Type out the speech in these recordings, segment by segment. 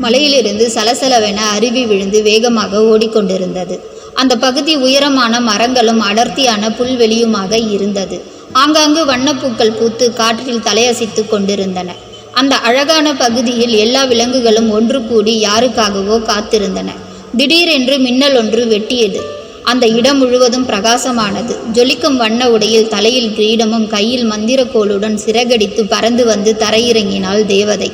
மலையிலிருந்து சலசலவென அருவி விழுந்து வேகமாக ஓடிக்கொண்டிருந்தது. அந்த பகுதி உயரமான மரங்களும் அடர்த்தியான புல்வெளியுமாக இருந்தது. ஆங்காங்கு வண்ணப்பூக்கள் பூத்து காற்றில் தலையசைத்து கொண்டிருந்தன. அந்த அழகான பகுதியில் எல்லா விலங்குகளும் ஒன்று கூடி யாருக்காகவோ காத்திருந்தன. திடீரென்று மின்னல் ஒன்று வெட்டியது. அந்த இடம் முழுவதும் பிரகாசமானது. ஜொலிக்கும் வண்ண உடையில் தலையில் கிரீடமும் கையில் மந்திரக்கோளுடன் சிறகடித்து பறந்து வந்து தரையிறங்கினாள் தேவதை.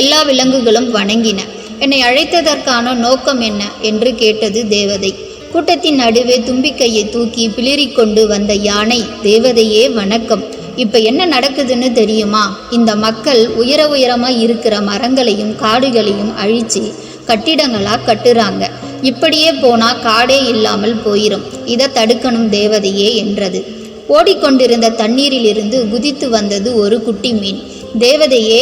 எல்லா விலங்குகளும் வணங்கின. என்னை அழைத்ததற்கான நோக்கம் என்ன என்று கேட்டது தேவதை. கூட்டத்தின் நடுவே தும்பிக்கையை தூக்கி பிளிரிக்கொண்டு வந்த யானை, தேவதையே வணக்கம். இப்போ என்ன நடக்குதுன்னு தெரியுமா? இந்த மக்கள் உயரமாக இருக்கிற மரங்களையும் காடுகளையும் அழித்து கட்டிடங்களாக கட்டுறாங்க. இப்படியே போனால் காடே இல்லாமல் போயிடும். இதை தடுக்கணும் தேவதையே என்றது. ஓடிக்கொண்டிருந்த தண்ணீரிலிருந்து குதித்து வந்தது ஒரு குட்டி மீன். தேவதையே,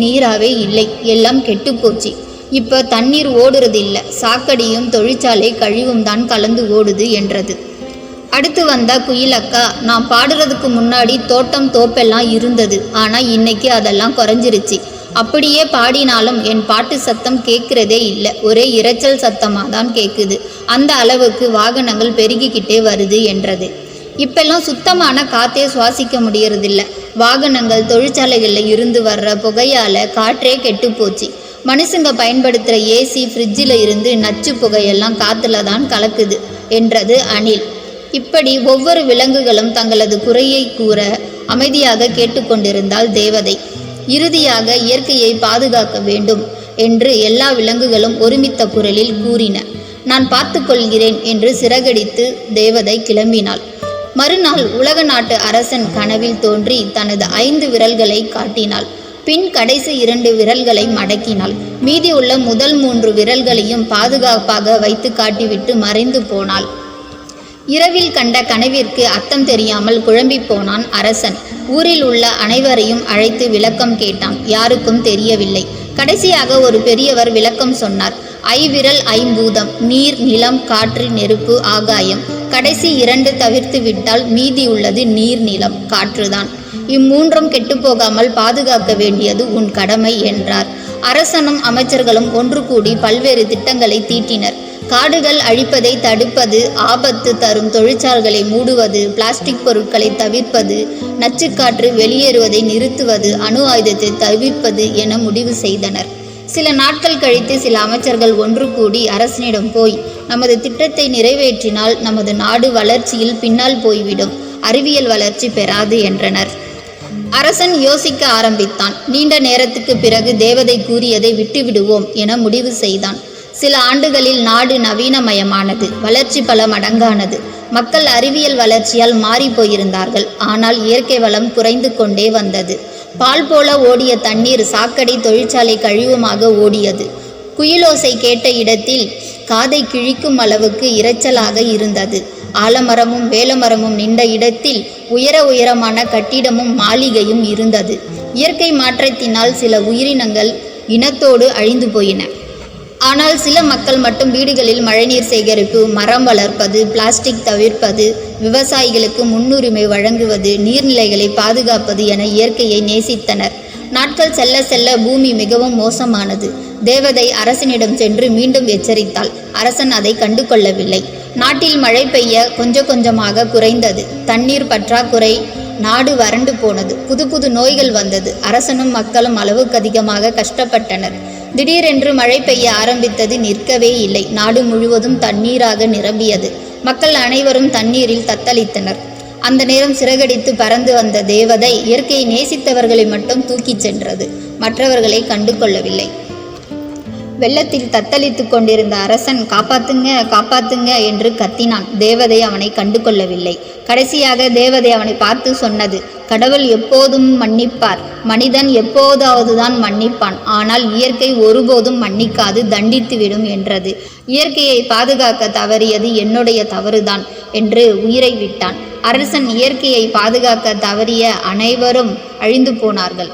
நீராவே இல்லை, எல்லாம் கெட்டுப்போச்சு. இப்போ தண்ணீர் ஓடுறது இல்லை, சாக்கடியும் தொழிற்சாலை கழிவும் தான் கலந்து ஓடுது என்றது. அடுத்து வந்தா குயிலக்கா, நான் பாடுறதுக்கு முன்னாடி தோட்டம் தோப்பெல்லாம் இருந்தது. ஆனால் இன்னைக்கு அதெல்லாம் குறைஞ்சிருச்சு. அப்படியே பாடினாலும் என் பாட்டு சத்தம் கேட்குறதே இல்லை, ஒரே இரைச்சல் சத்தமாக தான் கேட்குது. அந்த அளவுக்கு வாகனங்கள் பெருகிக்கிட்டே வருது என்றது. இப்பெல்லாம் சுத்தமான காற்றே சுவாசிக்க முடியறதில்ல. வாகனங்கள் தொழிற்சாலைகளில் இருந்து வர்ற புகையால் காற்றே கெட்டு போச்சு. மனுஷங்க பயன்படுத்துகிற ஏசி, ஃப்ரிட்ஜில் இருந்து நச்சு புகையெல்லாம் காற்றுல தான் கலக்குது என்றது அணில். இப்படி ஒவ்வொரு விலங்குகளும் தங்களது குறையை கூற அமைதியாக கேட்டுக்கொண்டிருந்தாள் தேவதை. இறுதியாக இயற்கையை பாதுகாக்க வேண்டும் என்று எல்லா விலங்குகளும் ஒருமித்த குரலில் கூறின. நான் பார்த்து கொள்கிறேன் என்று சிறகடித்து தேவதை கிளம்பினாள். மறுநாள் உலக நாட்டு அரசன் கனவில் தோன்றி தனது 5 விரல்களை காட்டினாள். பின் கடைசி 2 விரல்களை மடக்கினாள். மீதி உள்ள முதல் 3 விரல்களையும் பாதுகாப்பாக வைத்து காட்டிவிட்டு மறைந்து போனாள். இரவில் கண்ட கனவிற்கு அர்த்தம் தெரியாமல் குழம்பி போனான் அரசன். ஊரில் உள்ள அனைவரையும் அழைத்து விளக்கம் கேட்டான். யாருக்கும் தெரியவில்லை. கடைசியாக ஒரு பெரியவர் விளக்கம் சொன்னார். ஐவிரல் ஐம்பூதம், நீர், நிலம், காற்று, நெருப்பு, ஆகாயம். கடைசி 2 தவிர்த்து விட்டால் மீதி உள்ளது நீர், நிலம், காற்றுதான். இம்மூன்றும் கெட்டுப்போகாமல் பாதுகாக்க வேண்டியது உன் கடமை என்றார். அரசனும் அமைச்சர்களும் ஒன்று கூடி பல்வேறு திட்டங்களை தீட்டினர். காடுகள் அழிப்பதை தடுப்பது, ஆபத்து தரும் தொழிற்சாலைகளை மூடுவது, பிளாஸ்டிக் பொருட்களை தவிர்ப்பது, நச்சுக்காற்று வெளியேறுவதை நிறுத்துவது, அணு ஆயுதத்தை தவிர்ப்பது என முடிவு செய்தனர். சில நாட்கள் கழித்து சில அமைச்சர்கள் ஒன்று கூடி அரசனிடம் போய், நமது திட்டத்தை நிறைவேற்றினால் நமது நாடு வளர்ச்சியில் பின்னால் போய்விடும், அறிவியல் வளர்ச்சி பெறாது என்றனர். அரசன் யோசிக்க ஆரம்பித்தான். நீண்ட நேரத்துக்கு பிறகு தேவதை கூறியதை விட்டுவிடுவோம் என முடிவு செய்தான். சில ஆண்டுகளில் நாடு நவீனமயமானது. வளர்ச்சி பல மடங்கானது. மக்கள் அறிவியல் வளர்ச்சியால் மாறி போயிருந்தார்கள். ஆனால் இயற்கை வளம் குறைந்து கொண்டே வந்தது. பால் போல ஓடிய தண்ணீர் சாக்கடை தொழிற்சாலை கழிவுமாக ஓடியது. குயிலோசை கேட்ட இடத்தில் காதை கிழிக்கும் அளவுக்கு இரைச்சலாக இருந்தது. ஆலமரமும் வேலமரமும் நின்ற இடத்தில் உயரமான கட்டிடமும் மாளிகையும் இருந்தது. இயற்கை மாற்றத்தினால் சில உயிரினங்கள் இனத்தோடு அழிந்து போயின. ஆனால் சில மக்கள் மட்டும் வீடுகளில் மழைநீர் சேகரிப்பு, மரம் வளர்ப்பது, பிளாஸ்டிக் தவிர்ப்பது, விவசாயிகளுக்கு முன்னுரிமை வழங்குவது, நீர்நிலைகளை பாதுகாப்பது என இயற்கையை நேசித்தனர். நாட்கள் செல்ல செல்ல பூமி மிகவும் மோசமானது. தேவதை அரசனிடம் சென்று மீண்டும் எச்சரித்தாள். அரசன் அதை கண்டு கொள்ளவில்லை. நாட்டில் மழை பெய்ய கொஞ்சமாக குறைந்தது. தண்ணீர் பற்றாக்குறை. நாடு வறண்டு போனது. புது நோய்கள் வந்தது. அரசனும் மக்களும் அளவுக்கு அதிகமாக கஷ்டப்பட்டனர். திடீரென்று மழை பெய்ய ஆரம்பித்தது. நிற்கவே இல்லை. நாடு முழுவதும் தண்ணீராக நிரம்பியது. மக்கள் அனைவரும் தண்ணீரில் தத்தளித்தனர். அந்த நேரம் சிறகடித்து பறந்து வந்த தேவதை இயற்கையை நேசித்தவர்களை மட்டும் தூக்கிச் சென்றது. மற்றவர்களை கண்டு கொள்ளவில்லை. வெள்ளத்தில் தத்தளித்து கொண்டிருந்த அரசன் காப்பாத்துங்க காப்பாத்துங்க என்று கத்தினான். தேவதை அவனை கண்டு கொள்ளவில்லை. கடைசியாக தேவதை அவனை பார்த்து சொன்னது, கடவுள் எப்போதும் மன்னிப்பார், மனிதன் எப்போதாவது தான் மன்னிப்பான், ஆனால் இயற்கை ஒருபோதும் மன்னிக்காது, தண்டித்துவிடும் என்றது. இயற்கையை பாதுகாக்க தவறியது என்னுடைய தவறுதான் என்று உயிரை விட்டான். அரசன் இயற்கையை பாதுகாக்க தவறிய அனைவரும் அழிந்து போனார்கள்.